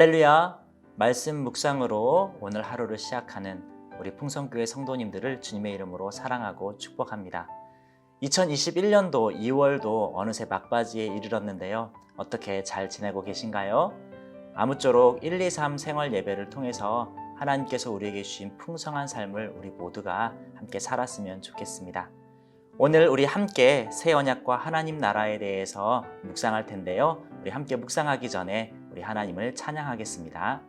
할렐루야! 말씀 묵상으로 오늘 하루를 시작하는 우리 풍성교회 성도님들을 주님의 이름으로 사랑하고 축복합니다. 2021년도 2월도 어느새 막바지에 이르렀는데요. 어떻게 잘 지내고 계신가요? 아무쪼록 123 생활 예배를 통해서 하나님께서 우리에게 주신 풍성한 삶을 우리 모두가 함께 살았으면 좋겠습니다. 오늘 우리 함께 새 언약과 하나님 나라에 대해서 묵상할 텐데요. 우리 함께 묵상하기 전에 우리 하나님을 찬양하겠습니다.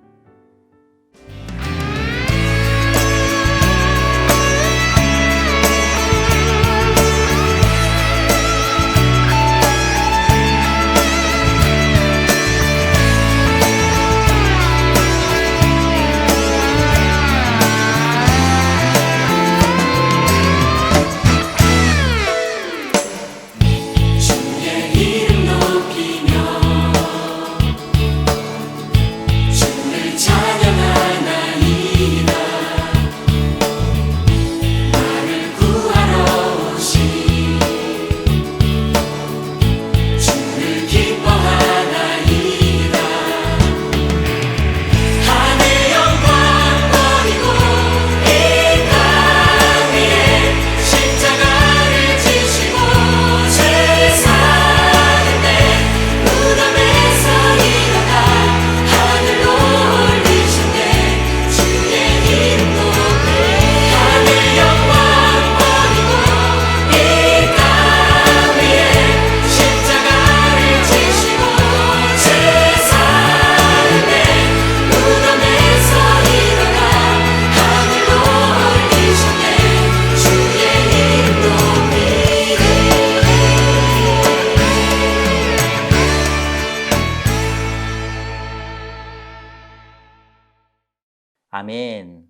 아멘.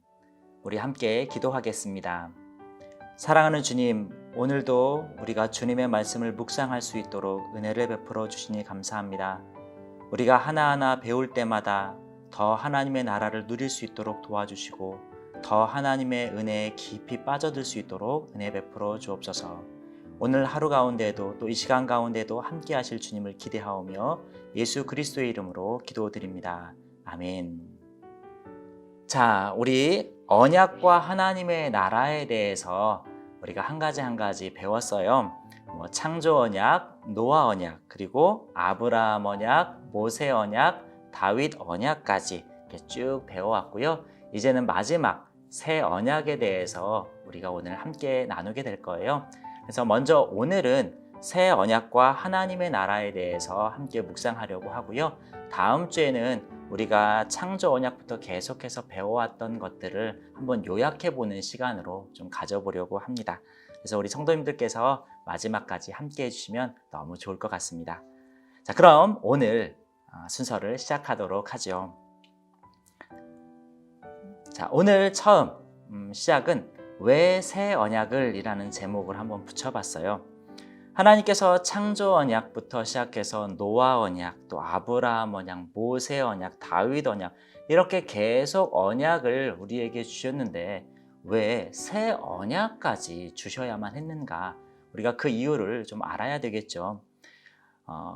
우리 함께 기도하겠습니다. 사랑하는 주님, 오늘도 우리가 주님의 말씀을 묵상할 수 있도록 은혜를 베풀어 주시니 감사합니다. 우리가 하나하나 배울 때마다 더 하나님의 나라를 누릴 수 있도록 도와주시고 더 하나님의 은혜에 깊이 빠져들 수 있도록 은혜 베풀어 주옵소서. 오늘 하루 가운데도 또 이 시간 가운데도 함께 하실 주님을 기대하오며 예수 그리스도의 이름으로 기도드립니다. 아멘. 자, 우리 언약과 하나님의 나라에 대해서 우리가 한 가지 배웠어요. 창조 언약, 노아 언약, 그리고 아브라함 언약, 모세 언약, 다윗 언약까지 이렇게 쭉 배워왔고요. 이제는 마지막 새 언약에 대해서 우리가 오늘 함께 나누게 될 거예요. 그래서 먼저 오늘은 새 언약과 하나님의 나라에 대해서 함께 묵상하려고 하고요. 다음 주에는 우리가 창조 언약부터 계속해서 배워왔던 것들을 한번 요약해보는 시간으로 좀 가져보려고 합니다. 그래서 우리 성도님들께서 마지막까지 함께 해주시면 너무 좋을 것 같습니다. 자, 그럼 오늘 순서를 시작하도록 하죠. 자, 오늘 처음 시작은 왜 새 언약을 이라는 제목을 한번 붙여봤어요. 하나님께서 창조 언약부터 시작해서 노아 언약, 또 아브라함 언약, 모세 언약, 다윗 언약 이렇게 계속 언약을 우리에게 주셨는데 왜 새 언약까지 주셔야만 했는가? 우리가 그 이유를 좀 알아야 되겠죠.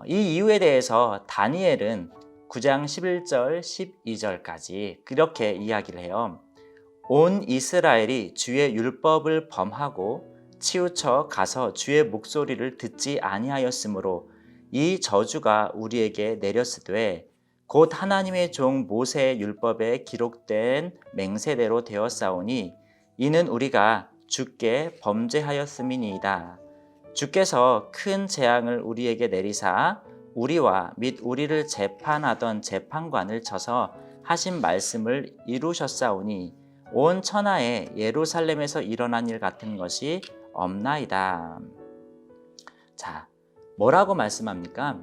이 이유에 대해서 다니엘은 9장 11절, 12절까지 그렇게 이야기를 해요. 온 이스라엘이 주의 율법을 범하고 치우쳐 가서 주의 목소리를 듣지 아니하였으므로 이 저주가 우리에게 내렸으되 곧 하나님의 종 모세의 율법에 기록된 맹세대로 되었사오니 이는 우리가 주께 범죄하였음이니이다. 주께서 큰 재앙을 우리에게 내리사 우리와 및 우리를 재판하던 재판관을 쳐서 하신 말씀을 이루셨사오니 온 천하에 예루살렘에서 일어난 일 같은 것이 없나이다. 자, 뭐라고 말씀합니까?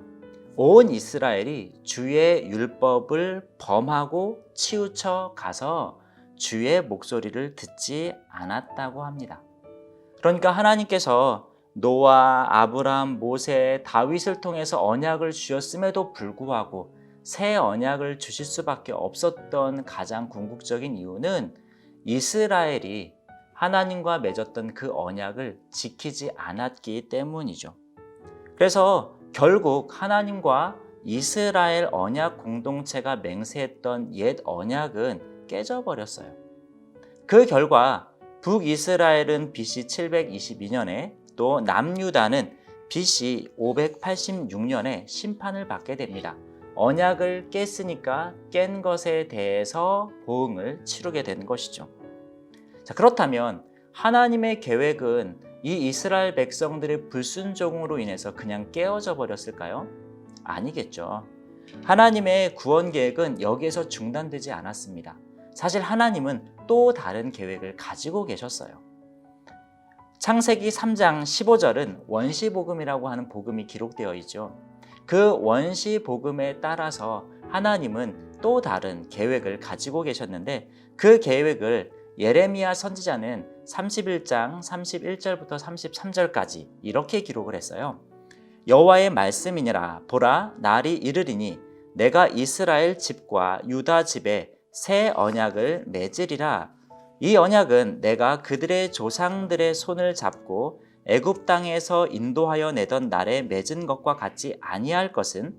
온 이스라엘이 주의 율법을 범하고 치우쳐 가서 주의 목소리를 듣지 않았다고 합니다. 그러니까 하나님께서 노아, 아브라함, 모세, 다윗을 통해서 언약을 주셨음에도 불구하고 새 언약을 주실 수밖에 없었던 가장 궁극적인 이유는 이스라엘이 하나님과 맺었던 그 언약을 지키지 않았기 때문이죠. 그래서 결국 하나님과 이스라엘 언약 공동체가 맹세했던 옛 언약은 깨져버렸어요. 그 결과 북이스라엘은 BC 722년에 또 남유다는 BC 586년에 심판을 받게 됩니다. 언약을 깼으니까 깬 것에 대해서 보응을 치르게 된 것이죠. 자, 그렇다면 하나님의 계획은 이 이스라엘 백성들의 불순종으로 인해서 그냥 깨어져 버렸을까요? 아니겠죠. 하나님의 구원 계획은 여기에서 중단되지 않았습니다. 사실 하나님은 또 다른 계획을 가지고 계셨어요. 창세기 3장 15절은 원시복음이라고 하는 복음이 기록되어 있죠. 그 원시복음에 따라서 하나님은 또 다른 계획을 가지고 계셨는데 그 계획을 예레미야 선지자는 31장 31절부터 33절까지 이렇게 기록을 했어요. 여호와의 말씀이니라. 보라, 날이 이르리니 내가 이스라엘 집과 유다 집에 새 언약을 맺으리라. 이 언약은 내가 그들의 조상들의 손을 잡고 애굽 땅에서 인도하여 내던 날에 맺은 것과 같지 아니할 것은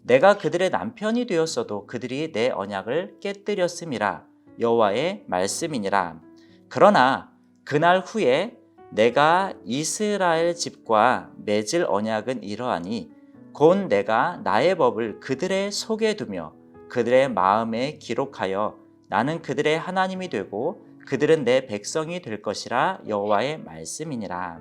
내가 그들의 남편이 되었어도 그들이 내 언약을 깨뜨렸음이라. 여호와의 말씀이니라. 그러나 그날 후에 내가 이스라엘 집과 맺을 언약은 이러하니 곧 내가 나의 법을 그들의 속에 두며 그들의 마음에 기록하여 나는 그들의 하나님이 되고 그들은 내 백성이 될 것이라. 여호와의 말씀이니라.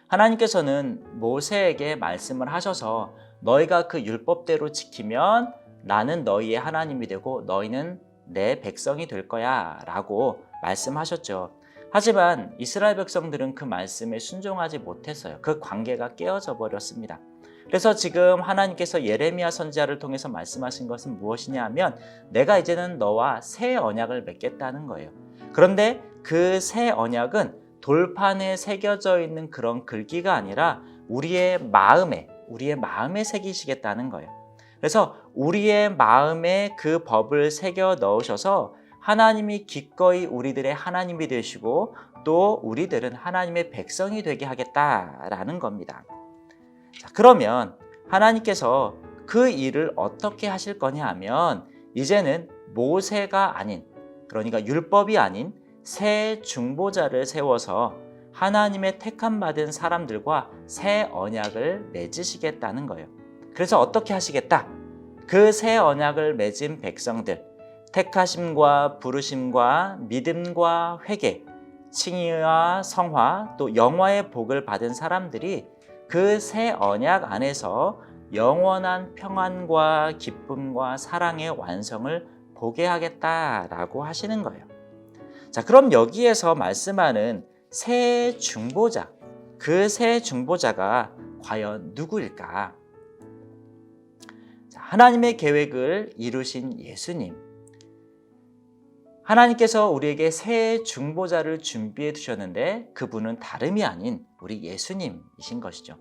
하나님께서는 모세에게 말씀을 하셔서 너희가 그 율법대로 지키면 나는 너희의 하나님이 되고 너희는 내 백성이 될 거야 라고 말씀하셨죠. 하지만 이스라엘 백성들은 그 말씀에 순종하지 못했어요. 그 관계가 깨어져 버렸습니다. 그래서 지금 하나님께서 예레미야 선지자를 통해서 말씀하신 것은 무엇이냐 하면 내가 이제는 너와 새 언약을 맺겠다는 거예요. 그런데 그 새 언약은 돌판에 새겨져 있는 그런 글귀가 아니라 우리의 마음에 새기시겠다는 거예요. 그래서 우리의 마음에 그 법을 새겨 넣으셔서 하나님이 기꺼이 우리들의 하나님이 되시고 또 우리들은 하나님의 백성이 되게 하겠다라는 겁니다. 자, 그러면 하나님께서 그 일을 어떻게 하실 거냐 하면 이제는 모세가 아닌, 그러니까 율법이 아닌 새 중보자를 세워서 하나님의 택함 받은 사람들과 새 언약을 맺으시겠다는 거예요. 그래서 어떻게 하시겠다? 그 새 언약을 맺은 백성들, 택하심과 부르심과 믿음과 회개, 칭의와 성화, 또 영화의 복을 받은 사람들이 그 새 언약 안에서 영원한 평안과 기쁨과 사랑의 완성을 보게 하겠다라고 하시는 거예요. 자, 그럼 여기에서 말씀하는 새 중보자, 그 새 중보자가 과연 누구일까? 자, 하나님의 계획을 이루신 예수님. 하나님께서 우리에게 새 중보자를 준비해 두셨는데 그분은 다름이 아닌 우리 예수님이신 것이죠.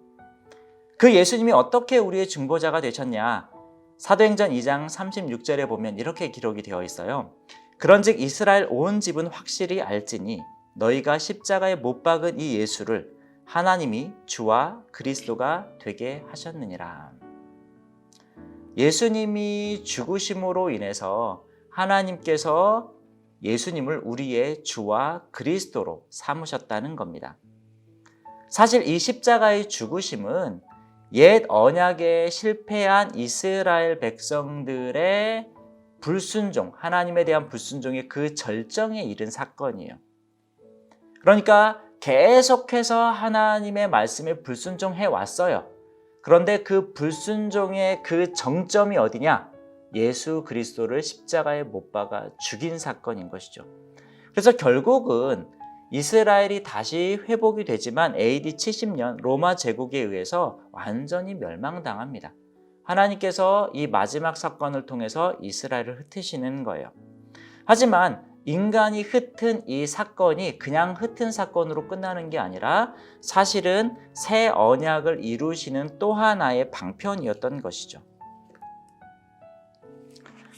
그 예수님이 어떻게 우리의 중보자가 되셨냐? 사도행전 2장 36절에 보면 이렇게 기록이 되어 있어요. 그런즉 이스라엘 온 집은 확실히 알지니 너희가 십자가에 못 박은 이 예수를 하나님이 주와 그리스도가 되게 하셨느니라. 예수님이 죽으심으로 인해서 하나님께서 예수님을 우리의 주와 그리스도로 삼으셨다는 겁니다. 사실 이 십자가의 죽으심은 옛 언약에 실패한 이스라엘 백성들의 불순종, 하나님에 대한 불순종의 그 절정에 이른 사건이에요. 그러니까 계속해서 하나님의 말씀에 불순종해 왔어요. 그런데 그 불순종의 그 정점이 어디냐? 예수 그리스도를 십자가에 못 박아 죽인 사건인 것이죠. 그래서 결국은 이스라엘이 다시 회복이 되지만 AD 70년 로마 제국에 의해서 완전히 멸망당합니다. 하나님께서 이 마지막 사건을 통해서 이스라엘을 흩으시는 거예요. 하지만 인간이 흩은 이 사건이 그냥 흩은 사건으로 끝나는 게 아니라 사실은 새 언약을 이루시는 또 하나의 방편이었던 것이죠.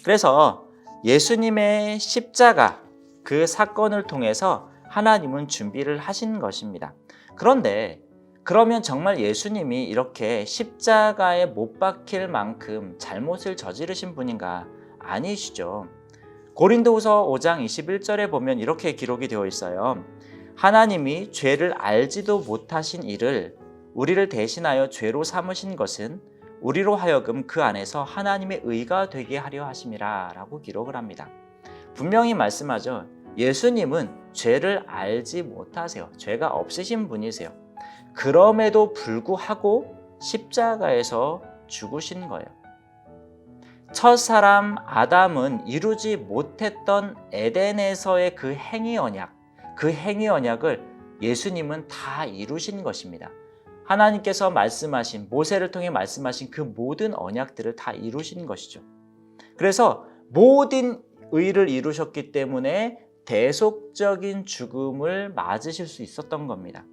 그래서 예수님의 십자가 그 사건을 통해서 하나님은 준비를 하신 것입니다. 그런데 그러면 정말 예수님이 이렇게 십자가에 못 박힐 만큼 잘못을 저지르신 분인가? 아니시죠. 고린도후서 5장 21절에 보면 이렇게 기록이 되어 있어요. 하나님이 죄를 알지도 못하신 이를 우리를 대신하여 죄로 삼으신 것은 우리로 하여금 그 안에서 하나님의 의가 되게 하려 하심이라 라고 기록을 합니다. 분명히 말씀하죠. 예수님은 죄를 알지 못하세요. 죄가 없으신 분이세요. 그럼에도 불구하고 십자가에서 죽으신 거예요. 첫사람 아담은 이루지 못했던 에덴에서의 그 행위 언약, 그 행위 언약을 예수님은 다 이루신 것입니다. 하나님께서 말씀하신, 모세를 통해 말씀하신 그 모든 언약들을 다 이루신 것이죠. 그래서 모든 의를 이루셨기 때문에 대속적인 죽음을 맞으실 수 있었던 겁니다.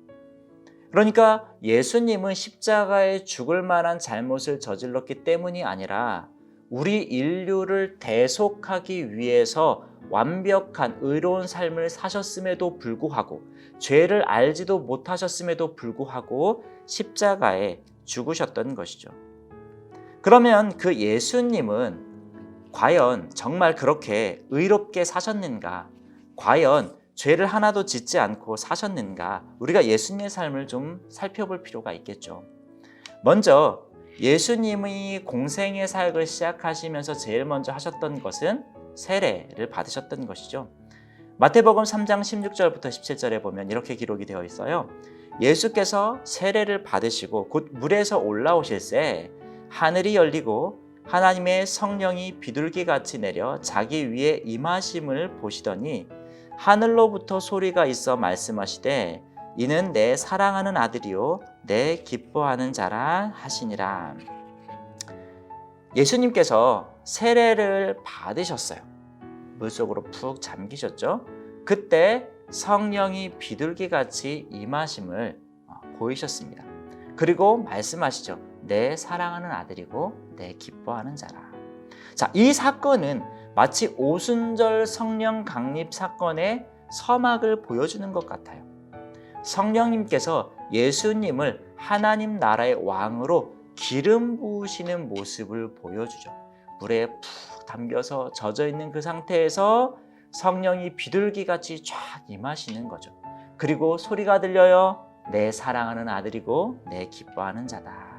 그러니까 예수님은 십자가에 죽을 만한 잘못을 저질렀기 때문이 아니라 우리 인류를 대속하기 위해서 완벽한 의로운 삶을 사셨음에도 불구하고 죄를 알지도 못하셨음에도 불구하고 십자가에 죽으셨던 것이죠. 그러면 그 예수님은 과연 정말 그렇게 의롭게 사셨는가? 과연 죄를 하나도 짓지 않고 사셨는가? 우리가 예수님의 삶을 좀 살펴볼 필요가 있겠죠. 먼저 예수님이 공생의 사역을 시작하시면서 제일 먼저 하셨던 것은 세례를 받으셨던 것이죠. 마태복음 3장 16절부터 17절에 보면 이렇게 기록이 되어 있어요. 예수께서 세례를 받으시고 곧 물에서 올라오실새 하늘이 열리고 하나님의 성령이 비둘기같이 내려 자기 위에 임하심을 보시더니 하늘로부터 소리가 있어 말씀하시되 이는 내 사랑하는 아들이요 내 기뻐하는 자라 하시니라. 예수님께서 세례를 받으셨어요. 물속으로 푹 잠기셨죠. 그때 성령이 비둘기같이 임하심을 보이셨습니다. 그리고 말씀하시죠. 내 사랑하는 아들이고 내 기뻐하는 자라. 자, 이 사건은 마치 오순절 성령 강립 사건의 서막을 보여주는 것 같아요. 성령님께서 예수님을 하나님 나라의 왕으로 기름 부으시는 모습을 보여주죠. 물에 푹 담겨서 젖어 있는 그 상태에서 성령이 비둘기같이 쫙 임하시는 거죠. 그리고 소리가 들려요. 내 사랑하는 아들이고 내 기뻐하는 자다.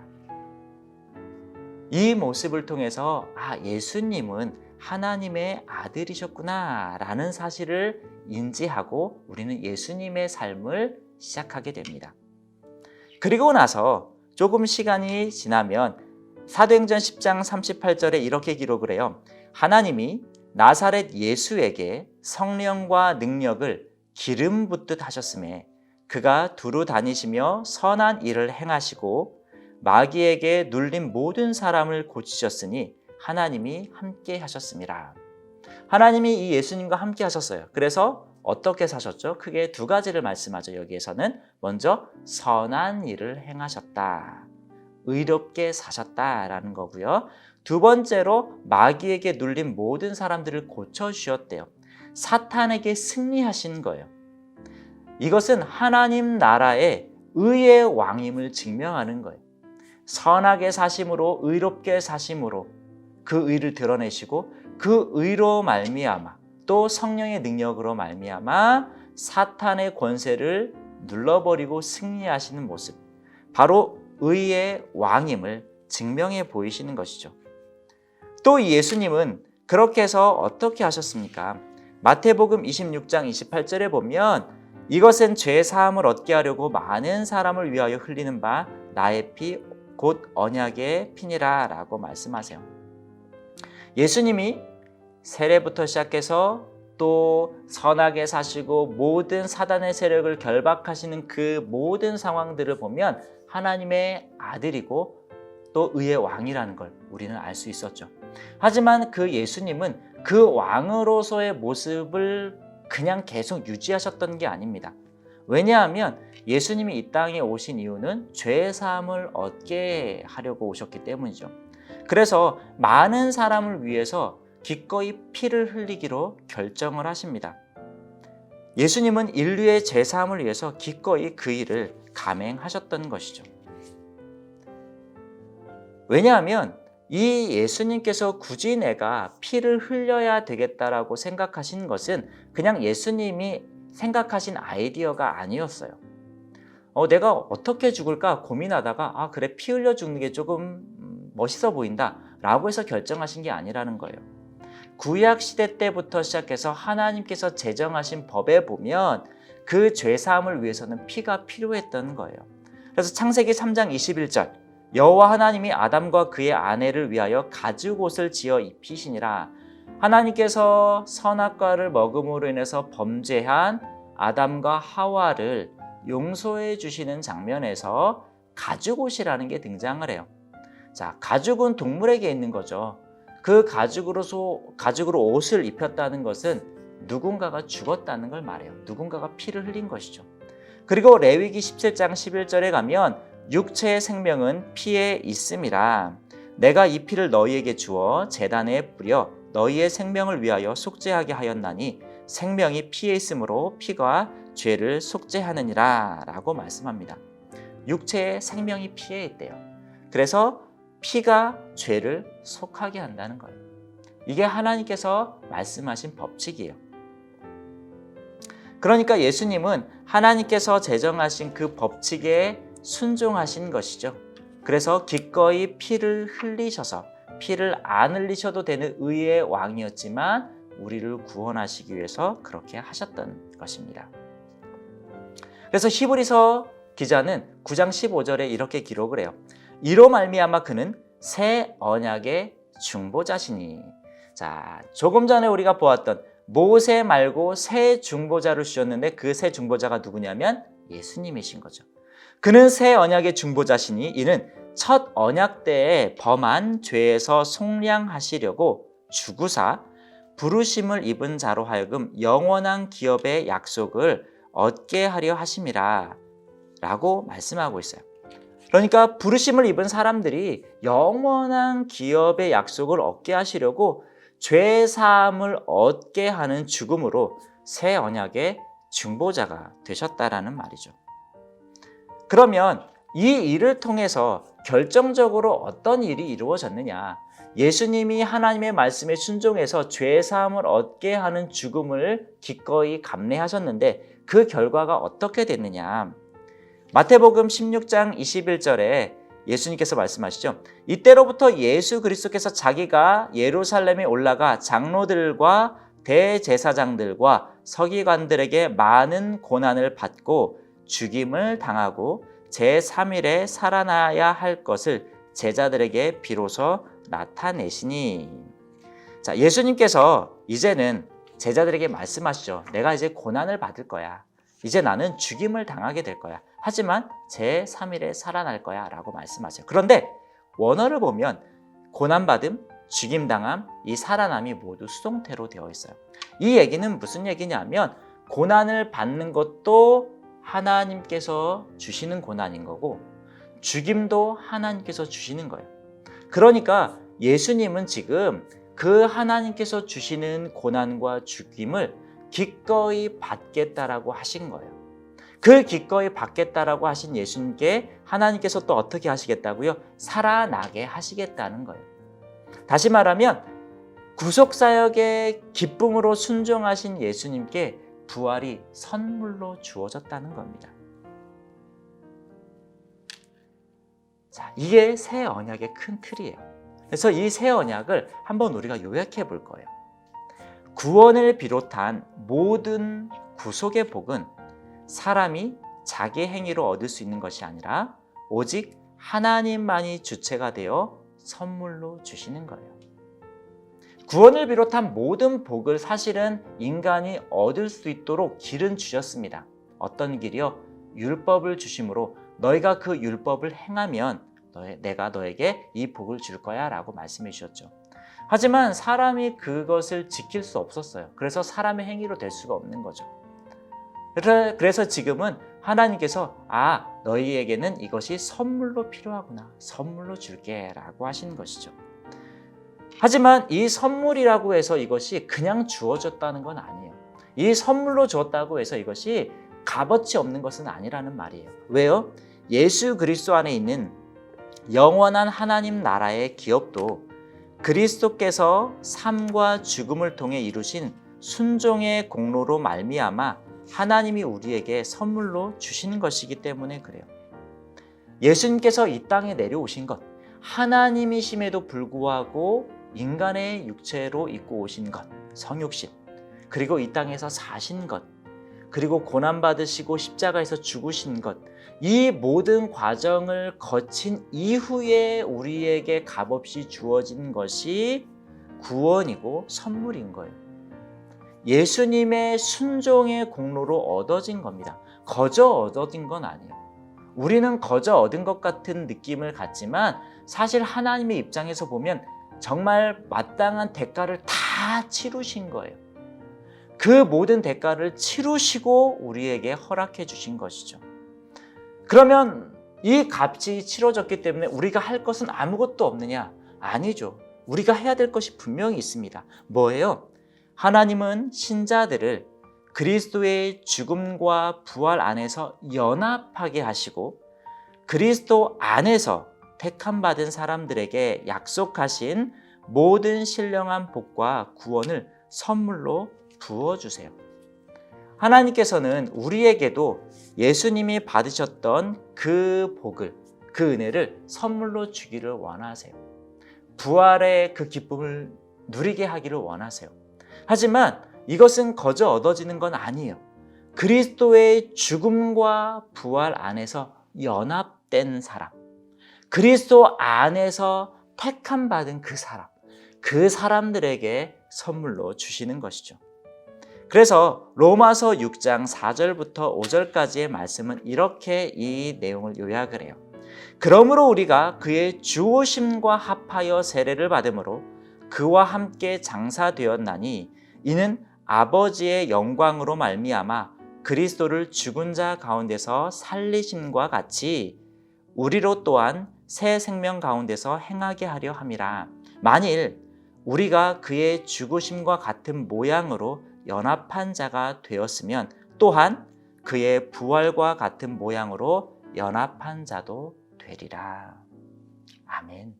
이 모습을 통해서 예수님은 하나님의 아들이셨구나 라는 사실을 인지하고 우리는 예수님의 삶을 시작하게 됩니다. 그리고 나서 조금 시간이 지나면 사도행전 10장 38절에 이렇게 기록을 해요. 하나님이 나사렛 예수에게 성령과 능력을 기름 붓듯 하셨음에 그가 두루 다니시며 선한 일을 행하시고 마귀에게 눌린 모든 사람을 고치셨으니 하나님이 함께 하셨습니다. 하나님이 이 예수님과 함께 하셨어요. 그래서 어떻게 사셨죠? 크게 두 가지를 말씀하죠. 여기에서는 먼저 선한 일을 행하셨다. 의롭게 사셨다라는 거고요. 두 번째로 마귀에게 눌린 모든 사람들을 고쳐주셨대요. 사탄에게 승리하신 거예요. 이것은 하나님 나라의 의의 왕임을 증명하는 거예요. 선하게 사심으로 의롭게 사심으로 그 의를 드러내시고 그 의로 말미암아 또 성령의 능력으로 말미암아 사탄의 권세를 눌러버리고 승리하시는 모습, 바로 의의 왕임을 증명해 보이시는 것이죠. 또 예수님은 그렇게 해서 어떻게 하셨습니까? 마태복음 26장 28절에 보면 이것은 죄 사함을 얻게 하려고 많은 사람을 위하여 흘리는 바 나의 피 곧 언약의 피니라 라고 말씀하세요. 예수님이 세례부터 시작해서 또 선하게 사시고 모든 사단의 세력을 결박하시는 그 모든 상황들을 보면 하나님의 아들이고 또 의의 왕이라는 걸 우리는 알 수 있었죠. 하지만 그 예수님은 그 왕으로서의 모습을 그냥 계속 유지하셨던 게 아닙니다. 왜냐하면 예수님이 이 땅에 오신 이유는 죄 사함을 얻게 하려고 오셨기 때문이죠. 그래서 많은 사람을 위해서 기꺼이 피를 흘리기로 결정을 하십니다. 예수님은 인류의 죄 사함을 위해서 기꺼이 그 일을 감행하셨던 것이죠. 왜냐하면 이 예수님께서 굳이 내가 피를 흘려야 되겠다라고 생각하신 것은 그냥 예수님이 생각하신 아이디어가 아니었어요. 내가 어떻게 죽을까 고민하다가 그래, 피 흘려 죽는 게 조금 멋있어 보인다 라고 해서 결정하신 게 아니라는 거예요. 구약 시대 때부터 시작해서 하나님께서 제정하신 법에 보면 그 죄사함을 위해서는 피가 필요했던 거예요. 그래서 창세기 3장 21절, 여호와 하나님이 아담과 그의 아내를 위하여 가죽옷을 지어 입히시니라. 하나님께서 선악과를 먹음으로 인해서 범죄한 아담과 하와를 용서해 주시는 장면에서 가죽옷이라는 게 등장을 해요. 자, 가죽은 동물에게 있는 거죠. 그 가죽으로 옷을 입혔다는 것은 누군가가 죽었다는 걸 말해요. 누군가가 피를 흘린 것이죠. 그리고 레위기 17장 11절에 가면 육체의 생명은 피에 있음이라. 내가 이 피를 너희에게 주어 제단에 뿌려 너희의 생명을 위하여 속죄하게 하였나니 생명이 피에 있으므로 피가 죄를 속죄하느니라 라고 말씀합니다. 육체의 생명이 피에 있대요. 그래서 피가 죄를 속하게 한다는 거예요. 이게 하나님께서 말씀하신 법칙이에요. 그러니까 예수님은 하나님께서 제정하신 그 법칙에 순종하신 것이죠. 그래서 기꺼이 피를 흘리셔서 피를 안 흘리셔도 되는 의의 왕이었지만 우리를 구원하시기 위해서 그렇게 하셨던 것입니다. 그래서 히브리서 기자는 9장 15절에 이렇게 기록을 해요. 이로 말미암아 그는 새 언약의 중보자시니. 자, 조금 전에 우리가 보았던 모세 말고 새 중보자를 주셨는데 그 새 중보자가 누구냐면 예수님이신 거죠. 그는 새 언약의 중보자시니 이는 첫 언약 때에 범한 죄에서 속량하시려고 죽으사 부르심을 입은 자로 하여금 영원한 기업의 약속을 얻게 하려 하심이라 라고 말씀하고 있어요. 그러니까 부르심을 입은 사람들이 영원한 기업의 약속을 얻게 하시려고 죄사함을 얻게 하는 죽음으로 새 언약의 중보자가 되셨다라는 말이죠. 그러면 이 일을 통해서 결정적으로 어떤 일이 이루어졌느냐? 예수님이 하나님의 말씀에 순종해서 죄사함을 얻게 하는 죽음을 기꺼이 감내하셨는데 그 결과가 어떻게 됐느냐? 마태복음 16장 21절에 예수님께서 말씀하시죠. 이때로부터 예수 그리스도께서 자기가 예루살렘에 올라가 장로들과 대제사장들과 서기관들에게 많은 고난을 받고 죽임을 당하고 제3일에 살아나야 할 것을 제자들에게 비로소 나타내시니. 자, 예수님께서 이제는 제자들에게 말씀하시죠. 내가 이제 고난을 받을 거야. 이제 나는 죽임을 당하게 될 거야. 하지만 제3일에 살아날 거야 라고 말씀하세요. 그런데 원어를 보면 고난받음, 죽임당함, 이 살아남이 모두 수동태로 되어 있어요. 이 얘기는 무슨 얘기냐면 고난을 받는 것도 하나님께서 주시는 고난인 거고 죽임도 하나님께서 주시는 거예요. 그러니까 예수님은 지금 그 하나님께서 주시는 고난과 죽임을 기꺼이 받겠다라고 하신 거예요. 그 기꺼이 받겠다라고 하신 예수님께 하나님께서 또 어떻게 하시겠다고요? 살아나게 하시겠다는 거예요. 다시 말하면 구속사역의 기쁨으로 순종하신 예수님께 부활이 선물로 주어졌다는 겁니다. 자, 이게 새 언약의 큰 틀이에요. 그래서 이 새 언약을 한번 우리가 요약해 볼 거예요. 구원을 비롯한 모든 구속의 복은 사람이 자기 행위로 얻을 수 있는 것이 아니라 오직 하나님만이 주체가 되어 선물로 주시는 거예요. 구원을 비롯한 모든 복을 사실은 인간이 얻을 수 있도록 길은 주셨습니다. 어떤 길이요? 율법을 주심으로 너희가 그 율법을 행하면 내가 너에게 이 복을 줄 거야 라고 말씀해 주셨죠. 하지만 사람이 그것을 지킬 수 없었어요. 그래서 사람의 행위로 될 수가 없는 거죠. 그래서 지금은 하나님께서 너희에게는 이것이 선물로 필요하구나. 선물로 줄게 라고 하신 것이죠. 하지만 이 선물이라고 해서 이것이 그냥 주어졌다는 건 아니에요. 이 선물로 주었다고 해서 이것이 값어치 없는 것은 아니라는 말이에요. 왜요? 예수 그리스도 안에 있는 영원한 하나님 나라의 기업도 그리스도께서 삶과 죽음을 통해 이루신 순종의 공로로 말미암아 하나님이 우리에게 선물로 주시는 것이기 때문에 그래요. 예수님께서 이 땅에 내려오신 것, 하나님이심에도 불구하고 인간의 육체로 입고 오신 것, 성육신, 그리고 이 땅에서 사신 것, 그리고 고난받으시고 십자가에서 죽으신 것, 이 모든 과정을 거친 이후에 우리에게 값없이 주어진 것이 구원이고 선물인 거예요. 예수님의 순종의 공로로 얻어진 겁니다. 거저 얻어진 건 아니에요. 우리는 거저 얻은 것 같은 느낌을 갖지만 사실 하나님의 입장에서 보면 정말 마땅한 대가를 다 치르신 거예요. 그 모든 대가를 치르시고 우리에게 허락해 주신 것이죠. 그러면 이 값이 치러졌기 때문에 우리가 할 것은 아무것도 없느냐? 아니죠. 우리가 해야 될 것이 분명히 있습니다. 뭐예요? 하나님은 신자들을 그리스도의 죽음과 부활 안에서 연합하게 하시고 그리스도 안에서 택함받은 사람들에게 약속하신 모든 신령한 복과 구원을 선물로 부어주세요. 하나님께서는 우리에게도 예수님이 받으셨던 그 복을, 그 은혜를 선물로 주기를 원하세요. 부활의 그 기쁨을 누리게 하기를 원하세요. 하지만 이것은 거저 얻어지는 건 아니에요. 그리스도의 죽음과 부활 안에서 연합된 사람, 그리스도 안에서 택함받은 그 사람들에게 선물로 주시는 것이죠. 그래서 로마서 6장 4절부터 5절까지의 말씀은 이렇게 이 내용을 요약을 해요. 그러므로 우리가 그의 주오심과 합하여 세례를 받음으로 그와 함께 장사되었나니 이는 아버지의 영광으로 말미암아 그리스도를 죽은 자 가운데서 살리심과 같이 우리로 또한 새 생명 가운데서 행하게 하려 함이라. 만일 우리가 그의 죽으심과 같은 모양으로 연합한 자가 되었으면 또한 그의 부활과 같은 모양으로 연합한 자도 되리라. 아멘.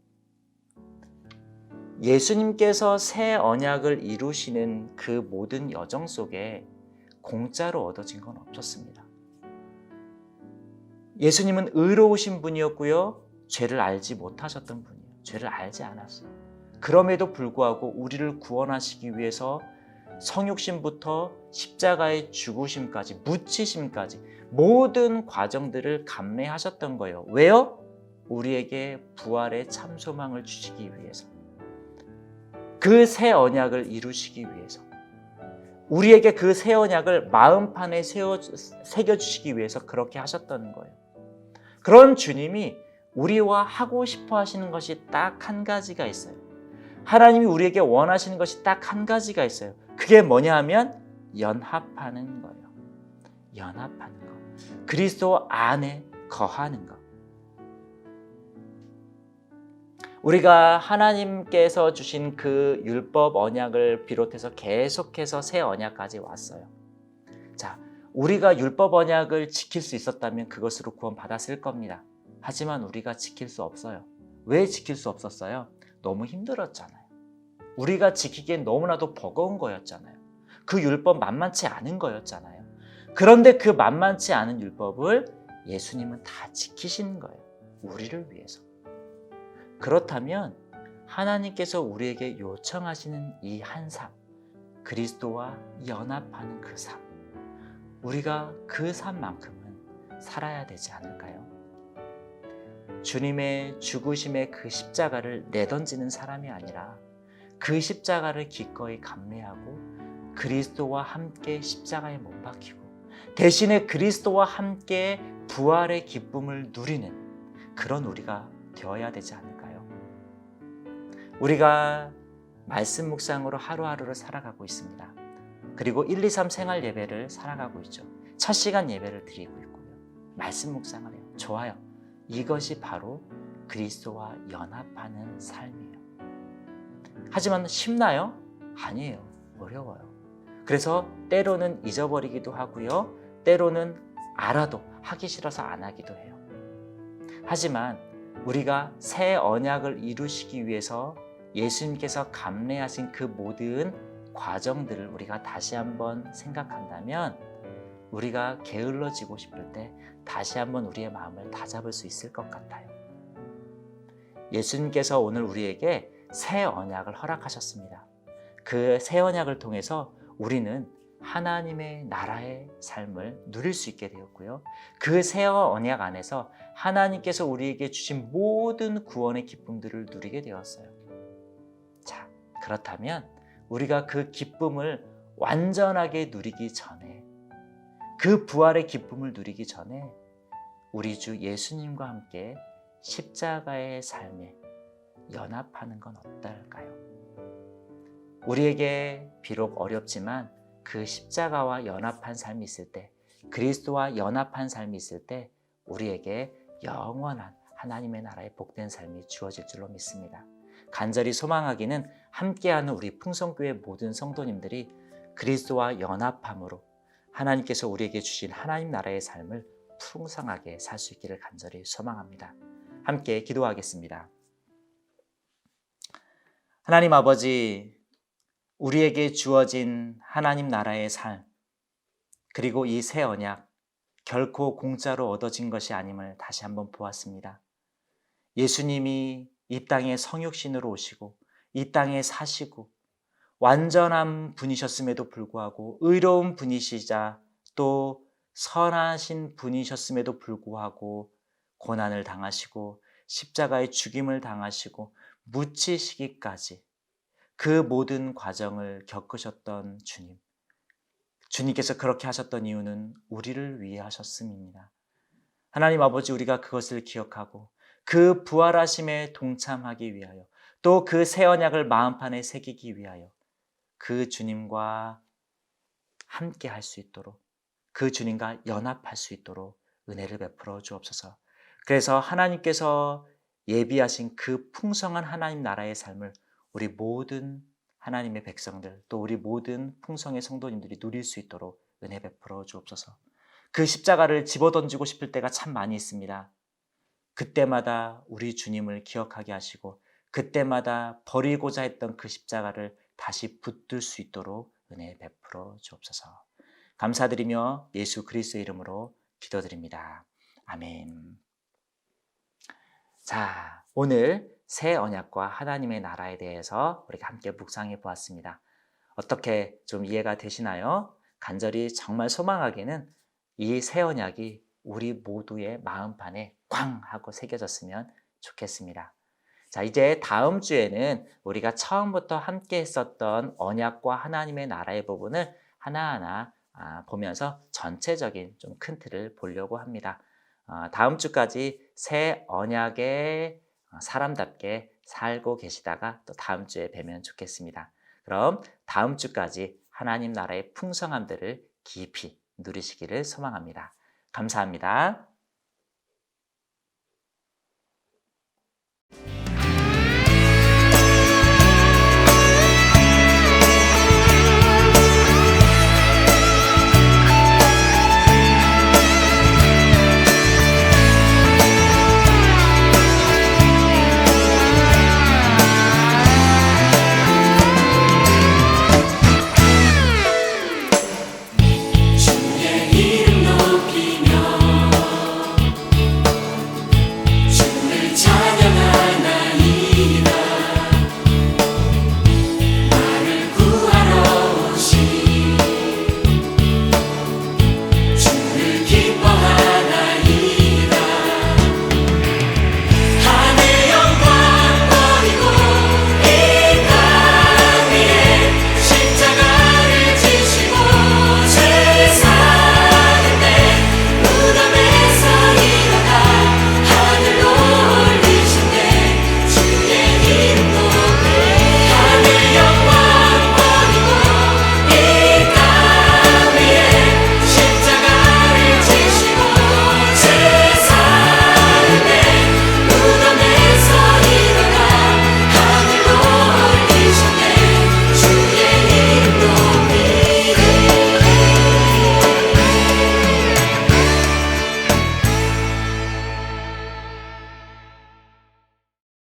예수님께서 새 언약을 이루시는 그 모든 여정 속에 공짜로 얻어진 건 없었습니다. 예수님은 의로우신 분이었고요. 죄를 알지 못하셨던 분이에요. 죄를 알지 않았어요. 그럼에도 불구하고 우리를 구원하시기 위해서 성육신부터 십자가의 죽으심까지, 묻히심까지 모든 과정들을 감내하셨던 거예요. 왜요? 우리에게 부활의 참 소망을 주시기 위해서. 그 새 언약을 이루시기 위해서. 우리에게 그 새 언약을 마음판에 새겨주시기 위해서 그렇게 하셨다는 거예요. 그런 주님이 우리와 하고 싶어 하시는 것이 딱 한 가지가 있어요. 하나님이 우리에게 원하시는 것이 딱 한 가지가 있어요. 그게 뭐냐 하면 연합하는 거예요. 연합하는 거. 그리스도 안에 거하는 것. 우리가 하나님께서 주신 그 율법 언약을 비롯해서 계속해서 새 언약까지 왔어요. 자, 우리가 율법 언약을 지킬 수 있었다면 그것으로 구원 받았을 겁니다. 하지만 우리가 지킬 수 없어요. 왜 지킬 수 없었어요? 너무 힘들었잖아요. 우리가 지키기엔 너무나도 버거운 거였잖아요. 그 율법 만만치 않은 거였잖아요. 그런데 그 만만치 않은 율법을 예수님은 다 지키시는 거예요. 우리를 위해서. 그렇다면 하나님께서 우리에게 요청하시는 이 한 삶, 그리스도와 연합하는 그 삶, 우리가 그 삶만큼은 살아야 되지 않을까요? 주님의 죽으심의 그 십자가를 내던지는 사람이 아니라 그 십자가를 기꺼이 감내하고 그리스도와 함께 십자가에 못 박히고 대신에 그리스도와 함께 부활의 기쁨을 누리는 그런 우리가 되어야 되지 않을까요? 우리가 말씀 묵상으로 하루하루를 살아가고 있습니다. 그리고 1, 2, 3 생활 예배를 살아가고 있죠. 첫 시간 예배를 드리고 있고요. 말씀 묵상을 해요. 좋아요. 이것이 바로 그리스도와 연합하는 삶이에요. 하지만 쉽나요? 아니에요. 어려워요. 그래서 때로는 잊어버리기도 하고요. 때로는 알아도 하기 싫어서 안 하기도 해요. 하지만 우리가 새 언약을 이루시기 위해서 예수님께서 감내하신 그 모든 과정들을 우리가 다시 한번 생각한다면 우리가 게을러지고 싶을 때 다시 한번 우리의 마음을 다잡을 수 있을 것 같아요. 예수님께서 오늘 우리에게 새 언약을 허락하셨습니다. 그 새 언약을 통해서 우리는 하나님의 나라의 삶을 누릴 수 있게 되었고요. 그 새 언약 안에서 하나님께서 우리에게 주신 모든 구원의 기쁨들을 누리게 되었어요. 자, 그렇다면 우리가 그 기쁨을 완전하게 누리기 전에, 그 부활의 기쁨을 누리기 전에 우리 주 예수님과 함께 십자가의 삶에 연합하는 건 어떨까요? 우리에게 비록 어렵지만 그 십자가와 연합한 삶이 있을 때, 그리스도와 연합한 삶이 있을 때 우리에게 영원한 하나님의 나라의 복된 삶이 주어질 줄로 믿습니다. 간절히 소망하기는 함께하는 우리 풍성교회 모든 성도님들이 그리스도와 연합함으로 하나님께서 우리에게 주신 하나님 나라의 삶을 풍성하게 살 수 있기를 간절히 소망합니다. 함께 기도하겠습니다. 하나님 아버지, 우리에게 주어진 하나님 나라의 삶, 그리고 이 새 언약, 결코 공짜로 얻어진 것이 아님을 다시 한번 보았습니다. 예수님이 이 땅에 성육신으로 오시고 이 땅에 사시고 완전한 분이셨음에도 불구하고 의로운 분이시자 또 선하신 분이셨음에도 불구하고 고난을 당하시고 십자가의 죽임을 당하시고 묻히시기까지 그 모든 과정을 겪으셨던 주님. 주님께서 그렇게 하셨던 이유는 우리를 위해 하셨음입니다. 하나님 아버지, 우리가 그것을 기억하고 그 부활하심에 동참하기 위하여 또 그 새 언약을 마음판에 새기기 위하여 그 주님과 함께 할 수 있도록, 그 주님과 연합할 수 있도록 은혜를 베풀어 주옵소서. 그래서 하나님께서 예비하신 그 풍성한 하나님 나라의 삶을 우리 모든 하나님의 백성들, 또 우리 모든 풍성의 성도님들이 누릴 수 있도록 은혜 베풀어 주옵소서. 그 십자가를 집어던지고 싶을 때가 참 많이 있습니다. 그때마다 우리 주님을 기억하게 하시고 그때마다 버리고자 했던 그 십자가를 다시 붙들 수 있도록 은혜 베풀어 주옵소서. 감사드리며 예수 그리스도의 이름으로 기도드립니다. 아멘. 자, 오늘 새 언약과 하나님의 나라에 대해서 우리가 함께 묵상해 보았습니다. 어떻게 좀 이해가 되시나요? 간절히 정말 소망하기는 이 새 언약이 우리 모두의 마음판에 꽝 하고 새겨졌으면 좋겠습니다. 자, 이제 다음 주에는 우리가 처음부터 함께 했었던 언약과 하나님의 나라의 부분을 하나하나 보면서 전체적인 좀 큰 틀을 보려고 합니다. 다음 주까지 새 언약의 사람답게 살고 계시다가 또 다음 주에 뵈면 좋겠습니다. 그럼 다음 주까지 하나님 나라의 풍성함들을 깊이 누리시기를 소망합니다. 감사합니다.